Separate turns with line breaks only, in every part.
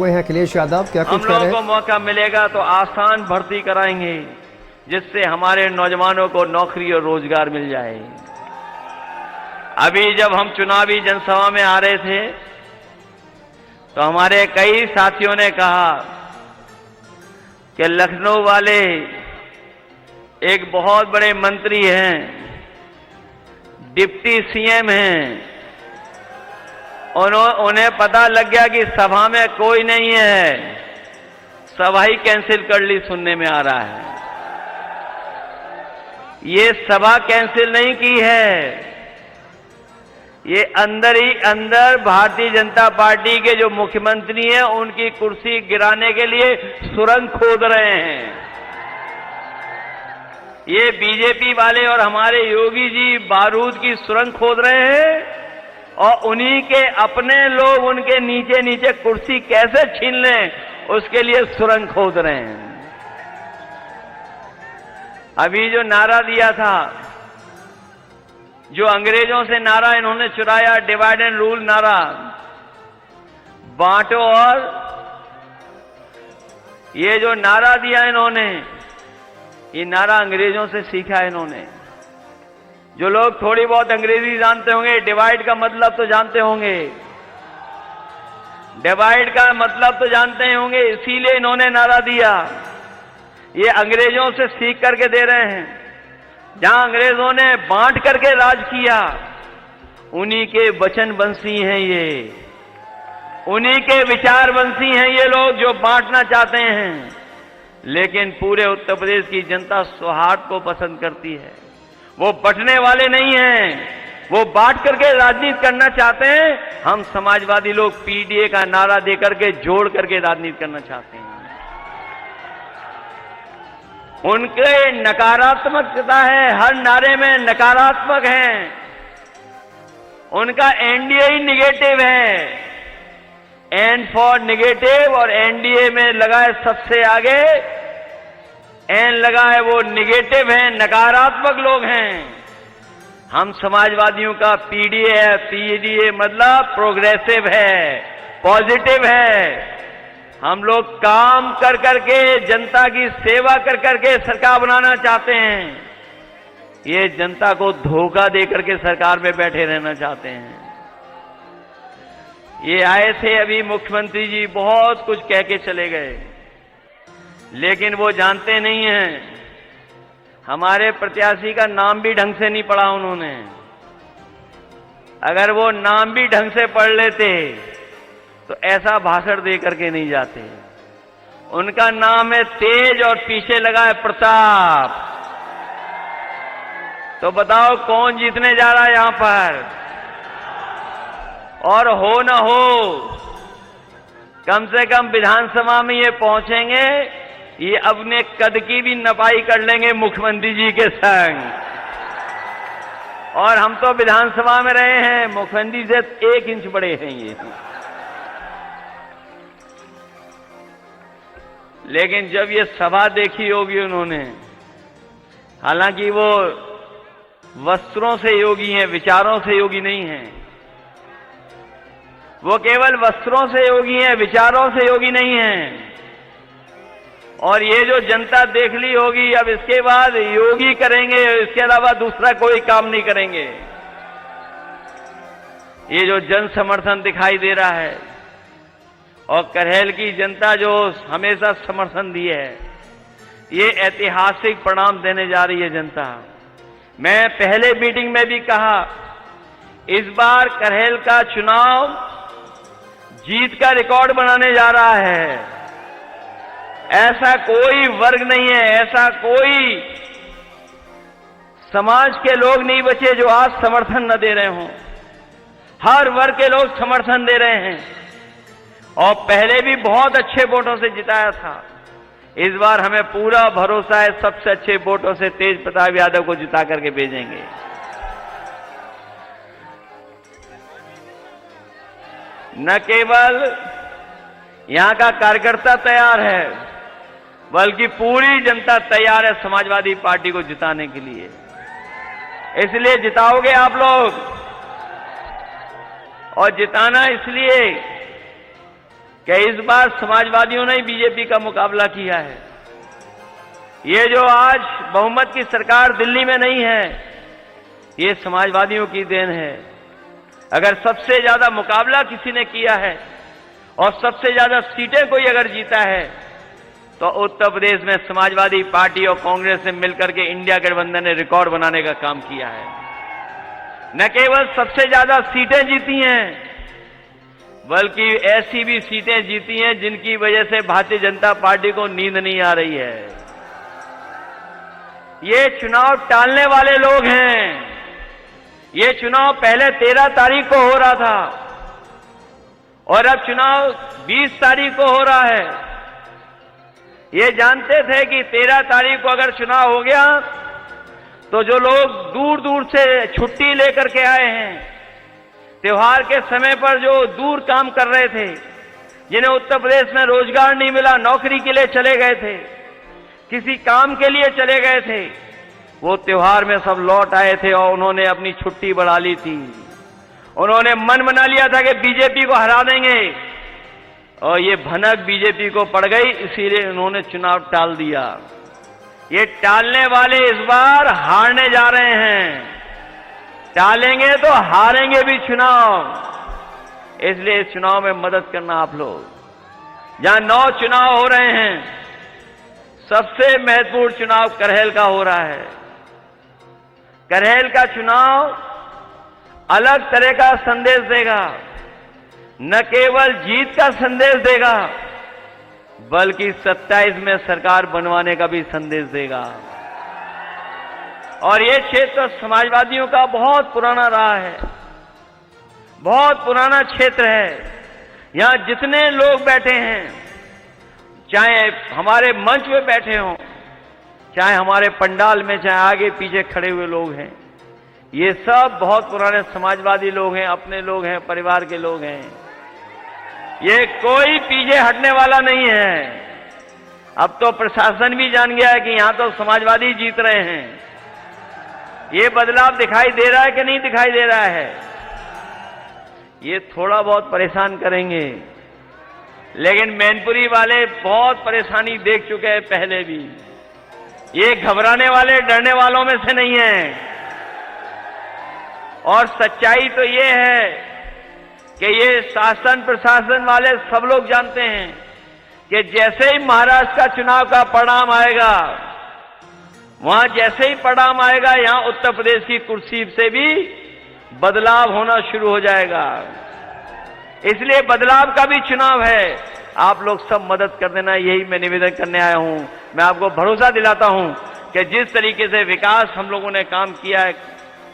हुए हैं अखिलेश यादव, क्या कुछ
हम
कह रहे
लोगों
हैं?
को मौका मिलेगा तो आसान भर्ती कराएंगे जिससे हमारे नौजवानों को नौकरी और रोजगार मिल जाए। अभी जब हम चुनावी जनसभा में आ रहे थे तो हमारे कई साथियों ने कहा कि लखनऊ वाले एक बहुत बड़े मंत्री हैं, डिप्टी सीएम हैं, उन्हें पता लग गया कि सभा में कोई नहीं है, सभा ही कैंसिल कर ली। सुनने में आ रहा है ये सभा कैंसिल नहीं की है, ये अंदर ही अंदर भारतीय जनता पार्टी के जो मुख्यमंत्री हैं उनकी कुर्सी गिराने के लिए सुरंग खोद रहे हैं। ये बीजेपी वाले और हमारे योगी जी बारूद की सुरंग खोद रहे हैं और उन्हीं के अपने लोग उनके नीचे नीचे कुर्सी कैसे छीन लें उसके लिए सुरंग खोद रहे हैं। अभी जो नारा दिया था, जो अंग्रेजों से नारा इन्होंने चुराया, डिवाइड एंड रूल नारा, बांटो, और ये जो नारा दिया इन्होंने, ये नारा अंग्रेजों से सीखा है इन्होंने। जो लोग थोड़ी बहुत अंग्रेजी जानते होंगे, डिवाइड का मतलब तो जानते होंगे, डिवाइड का मतलब तो जानते होंगे, इसीलिए इन्होंने नारा दिया। ये अंग्रेजों से सीख करके दे रहे हैं। जहां अंग्रेजों ने बांट करके राज किया, उन्हीं के वचन वंशी हैं ये, उन्हीं के विचार वंशी हैं ये लोग जो बांटना चाहते हैं। लेकिन पूरे उत्तर प्रदेश की जनता सौहार्द को पसंद करती है, वो बंटने वाले नहीं हैं, वो बांट करके राजनीति करना चाहते हैं। हम समाजवादी लोग पीडीए का नारा देकर के जोड़ करके राजनीति करना चाहते हैं। उनके नकारात्मकता है, हर नारे में नकारात्मक है। उनका एनडीए ही निगेटिव है, एन फॉर निगेटिव, और एनडीए में लगा है सबसे आगे एन लगा है, वो निगेटिव है, नकारात्मक लोग हैं। हम समाजवादियों का पीडीए है, पीडीए मतलब प्रोग्रेसिव है, पॉजिटिव है। हम लोग काम कर करके, जनता की सेवा कर करके सरकार बनाना चाहते हैं। ये जनता को धोखा दे करके सरकार में बैठे रहना चाहते हैं। ये आए थे अभी मुख्यमंत्री जी, बहुत कुछ कह के चले गए, लेकिन वो जानते नहीं हैं हमारे प्रत्याशी का नाम भी ढंग से नहीं पढ़ा उन्होंने। अगर वो नाम भी ढंग से पढ़ लेते तो ऐसा भाषण दे करके नहीं जाते। उनका नाम है तेज और पीछे लगा है प्रताप। तो बताओ कौन जीतने जा रहा है यहां पर? और हो न हो, कम से कम विधानसभा में ये पहुंचेंगे, ये अपने कद की भी नपाई कर लेंगे मुख्यमंत्री जी के संग। और हम तो विधानसभा में रहे हैं, मुख्यमंत्री से 1 इंच बड़े हैं ये। लेकिन जब ये सभा देखी होगी उन्होंने, हालांकि वो वस्त्रों से योगी हैं, विचारों से योगी नहीं हैं। वो केवल वस्त्रों से योगी हैं, विचारों से योगी नहीं हैं। और ये जो जनता देख ली होगी, अब इसके बाद योगी करेंगे, इसके अलावा दूसरा कोई काम नहीं करेंगे। ये जो जन समर्थन दिखाई दे रहा है, और करहेल की जनता जो हमेशा समर्थन दी है, ये ऐतिहासिक परिणाम देने जा रही है जनता। मैं पहले मीटिंग में भी कहा, इस बार करहेल का चुनाव जीत का रिकॉर्ड बनाने जा रहा है। ऐसा कोई वर्ग नहीं है, ऐसा कोई समाज के लोग नहीं बचे जो आज समर्थन न दे रहे हों। हर वर्ग के लोग समर्थन दे रहे हैं, और पहले भी बहुत अच्छे वोटों से जिताया था। इस बार हमें पूरा भरोसा है, सबसे अच्छे वोटों से तेज प्रताप यादव को जिता करके भेजेंगे। न केवल यहां का कार्यकर्ता तैयार है, बल्कि पूरी जनता तैयार है समाजवादी पार्टी को जिताने के लिए। इसलिए जिताओगे आप लोग, और जिताना इसलिए कि इस बार समाजवादियों ने बीजेपी का मुकाबला किया है। ये जो आज बहुमत की सरकार दिल्ली में नहीं है, ये समाजवादियों की देन है। अगर सबसे ज्यादा मुकाबला किसी ने किया है और सबसे ज्यादा सीटें कोई अगर जीता है तो उत्तर प्रदेश में समाजवादी पार्टी और कांग्रेस ने मिलकर के इंडिया गठबंधन ने रिकॉर्ड बनाने का काम किया है। न केवल सबसे ज्यादा सीटें जीती हैं, बल्कि ऐसी भी सीटें जीती हैं जिनकी वजह से भारतीय जनता पार्टी को नींद नहीं आ रही है। ये चुनाव टालने वाले लोग हैं। ये चुनाव पहले 13 तारीख को हो रहा था और अब चुनाव 20 तारीख को हो रहा है। ये जानते थे कि 13 तारीख को अगर चुनाव हो गया तो जो लोग दूर दूर से छुट्टी लेकर के आए हैं, त्योहार के समय पर जो दूर काम कर रहे थे, जिन्हें उत्तर प्रदेश में रोजगार नहीं मिला, नौकरी के लिए चले गए थे, किसी काम के लिए चले गए थे, वो त्योहार में सब लौट आए थे और उन्होंने अपनी छुट्टी बढ़ा ली थी। उन्होंने मन बना लिया था कि बीजेपी को हरा देंगे और ये भनक बीजेपी को पड़ गई, इसीलिए उन्होंने चुनाव टाल दिया। ये टालने वाले इस बार हारने जा रहे हैं। टालेंगे तो हारेंगे भी चुनाव। इसलिए इस चुनाव में मदद करना आप लोग। जहां 9 चुनाव हो रहे हैं, सबसे महत्वपूर्ण चुनाव करहल का हो रहा है। करहल का चुनाव अलग तरह का संदेश देगा। न केवल जीत का संदेश देगा, बल्कि 27 में सरकार बनवाने का भी संदेश देगा। और ये क्षेत्र समाजवादियों का बहुत पुराना रहा है, बहुत पुराना क्षेत्र है। यहां जितने लोग बैठे हैं, चाहे हमारे मंच में बैठे हों, चाहे हमारे पंडाल में, चाहे आगे पीछे खड़े हुए लोग हैं, ये सब बहुत पुराने समाजवादी लोग हैं, अपने लोग हैं, परिवार के लोग हैं। ये कोई पीछे हटने वाला नहीं है। अब तो प्रशासन भी जान गया है कि यहां तो समाजवादी जीत रहे हैं। ये बदलाव दिखाई दे रहा है कि नहीं दिखाई दे रहा है? ये थोड़ा बहुत परेशान करेंगे, लेकिन मैनपुरी वाले बहुत परेशानी देख चुके हैं पहले भी। ये घबराने वाले, डरने वालों में से नहीं है। और सच्चाई तो ये है कि ये शासन प्रशासन वाले सब लोग जानते हैं कि जैसे ही महाराष्ट्र का चुनाव का परिणाम आएगा, वहां जैसे ही परिणाम आएगा, यहां उत्तर प्रदेश की कुर्सी से भी बदलाव होना शुरू हो जाएगा। इसलिए बदलाव का भी चुनाव है। आप लोग सब मदद कर देना, यही मैं निवेदन करने आया हूं। मैं आपको भरोसा दिलाता हूं कि जिस तरीके से विकास हम लोगों ने काम किया है,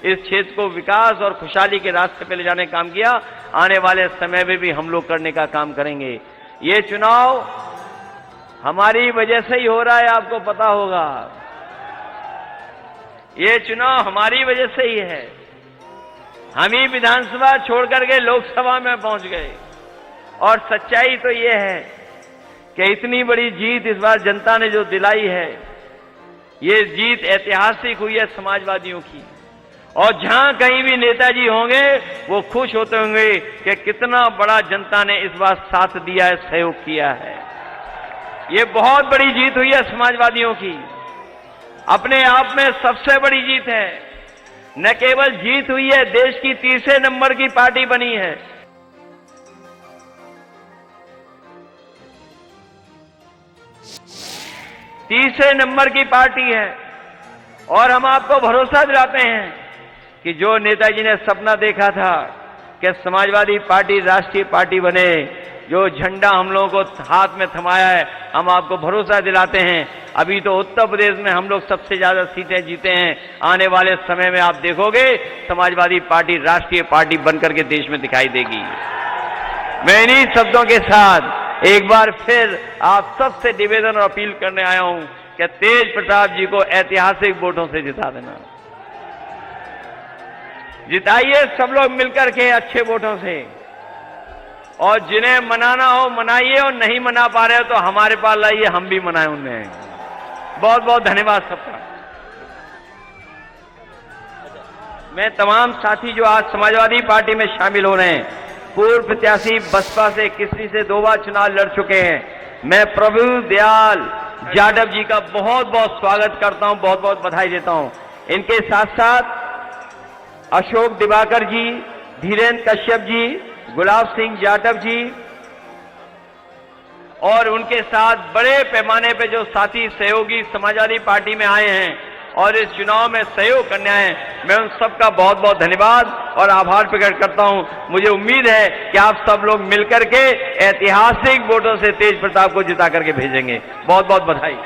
इस क्षेत्र को विकास और खुशहाली के रास्ते पे ले जाने का काम किया, आने वाले समय में भी हम लोग करने का काम करेंगे। ये चुनाव हमारी वजह से ही हो रहा है, आपको पता होगा। ये चुनाव हमारी वजह से ही है। हम ही विधानसभा छोड़कर के लोकसभा में पहुंच गए। और सच्चाई तो ये है कि इतनी बड़ी जीत इस बार जनता ने जो दिलाई है, ये जीत ऐतिहासिक हुई है समाजवादियों की। और जहां कहीं भी नेताजी होंगे, वो खुश होते होंगे कि कितना बड़ा जनता ने इस बार साथ दिया है, सहयोग किया है। ये बहुत बड़ी जीत हुई है समाजवादियों की, अपने आप में सबसे बड़ी जीत है। न केवल जीत हुई है, देश की तीसरे नंबर की पार्टी बनी है। तीसरे नंबर की पार्टी है। और हम आपको भरोसा दिलाते हैं कि जो नेताजी ने सपना देखा था कि समाजवादी पार्टी राष्ट्रीय पार्टी बने, जो झंडा हम लोगों को हाथ में थमाया है, हम आपको भरोसा दिलाते हैं। अभी तो उत्तर प्रदेश में हम लोग सबसे ज्यादा सीटें जीते हैं। आने वाले समय में आप देखोगे समाजवादी पार्टी राष्ट्रीय पार्टी बनकर के देश में दिखाई देगी। मैं इन्हीं शब्दों के साथ एक बार फिर आप सबसे निवेदन और अपील करने आया हूं कि तेज प्रताप जी को ऐतिहासिक वोटों से जिता देना। जिताइए सब लोग मिलकर के अच्छे वोटों से। और जिन्हें मनाना हो मनाइए, और नहीं मना पा रहे हो तो हमारे पास लाइए, हम भी मनाएं उन्हें। बहुत बहुत धन्यवाद सबका। मैं तमाम साथी जो आज समाजवादी पार्टी में शामिल हो रहे हैं, पूर्व प्रत्याशी बसपा से किसी से 2 बार चुनाव लड़ चुके हैं। मैं प्रभु दयाल जाटव जी का बहुत बहुत स्वागत करता हूं, बहुत बहुत बधाई देता हूं। इनके साथ साथ अशोक दिवाकर जी, धीरेन्द्र कश्यप जी, गुलाब सिंह जाटव जी और उनके साथ बड़े पैमाने पे जो साथी सहयोगी समाजवादी पार्टी में आए हैं और इस चुनाव में सहयोग करने आए हैं, मैं उन सबका बहुत बहुत धन्यवाद और आभार प्रकट करता हूं। मुझे उम्मीद है कि आप सब लोग मिलकर के ऐतिहासिक वोटों से तेज प्रताप को जिता करके भेजेंगे। बहुत बहुत बधाई।